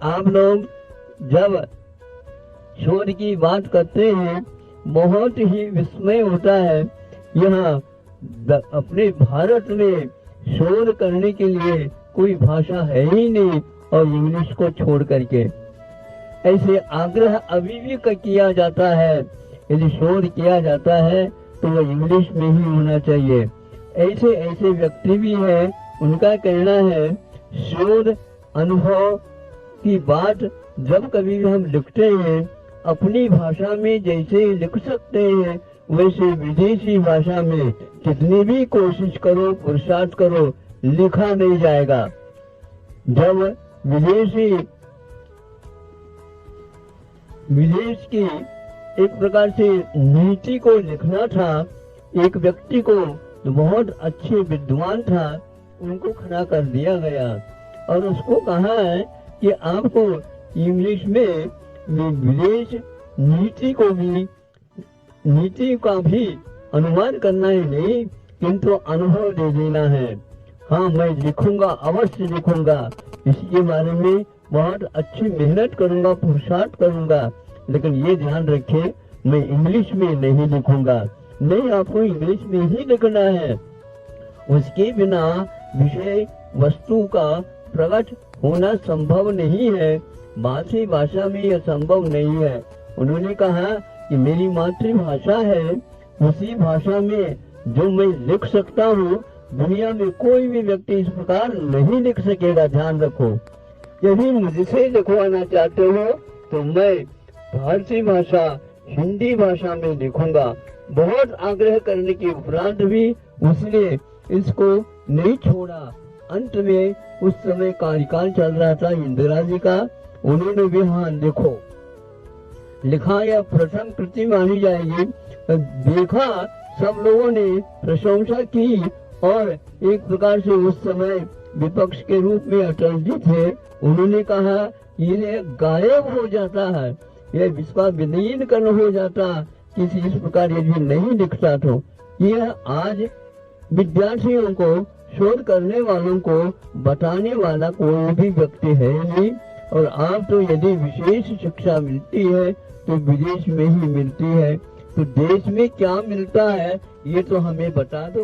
आप लोग जब शोध की बात करते हैं बहुत ही विस्मय होता है। यहाँ अपने भारत में शोध करने के लिए कोई भाषा है ही नहीं, और इंग्लिश को छोड़ करके ऐसे आग्रह अभी भी किया जाता है। यदि शोध किया जाता है तो वह इंग्लिश में ही होना चाहिए। ऐसे ऐसे व्यक्ति भी हैं, उनका कहना है शोध अनुभव की बात जब कभी भी हम लिखते हैं अपनी भाषा में जैसे लिख सकते हैं, वैसे विदेशी भाषा में कितनी भी कोशिश करो, पुरुषार्थ करो, लिखा नहीं जाएगा। जब विदेश की एक प्रकार से नीति को लिखना था, एक व्यक्ति को जो बहुत अच्छे विद्वान था उनको खड़ा कर दिया गया और उसको कहा है कि आपको इंग्लिश में विदेश नीति का भी अनुमान करना ही नहीं, किंतु अनुभव दे देना है। हाँ, मैं लिखूंगा, अवश्य लिखूंगा, इसके बारे में बहुत अच्छी मेहनत करूंगा, पुरुषार्थ करूंगा, लेकिन ये ध्यान रखें मैं इंग्लिश में नहीं लिखूंगा। नहीं, आपको इंग्लिश में ही लिखना है। उसके बिना विषय वस्तु का प्रकट होना संभव नहीं है। भारतीय भाषा में यह संभव नहीं है। उन्होंने कहा कि मेरी मातृभाषा है, उसी भाषा में जो मैं लिख सकता हूँ, दुनिया में कोई भी व्यक्ति इस प्रकार नहीं लिख सकेगा। ध्यान रखो, यदि मुझसे लिखवाना चाहते हो तो मैं भारतीय भाषा हिंदी भाषा में लिखूंगा। बहुत आग्रह करने के उपरांत भी उसने इसको नहीं छोड़ा। अंत में उस समय कार्यकाल चल रहा था इंदिरा जी का, उन्होंने भी हाँ लिखा या प्रथम कृति मानी जाएगी। देखा, सब लोगों ने प्रशंसा की और एक प्रकार से उस समय विपक्ष के रूप में अटल जी थे, उन्होंने कहा ये गायब हो जाता है, यह विश्वा विलीन कर हो जाता किसी इस प्रकार यदि नहीं लिखता तो। यह आज विद्यार्थियों को, शोध करने वालों को बताने वाला कोई भी व्यक्ति है नहीं। और आप तो यदि विशेष शिक्षा मिलती है तो विदेश में ही मिलती है, तो देश में क्या मिलता है ये तो हमें बता दो।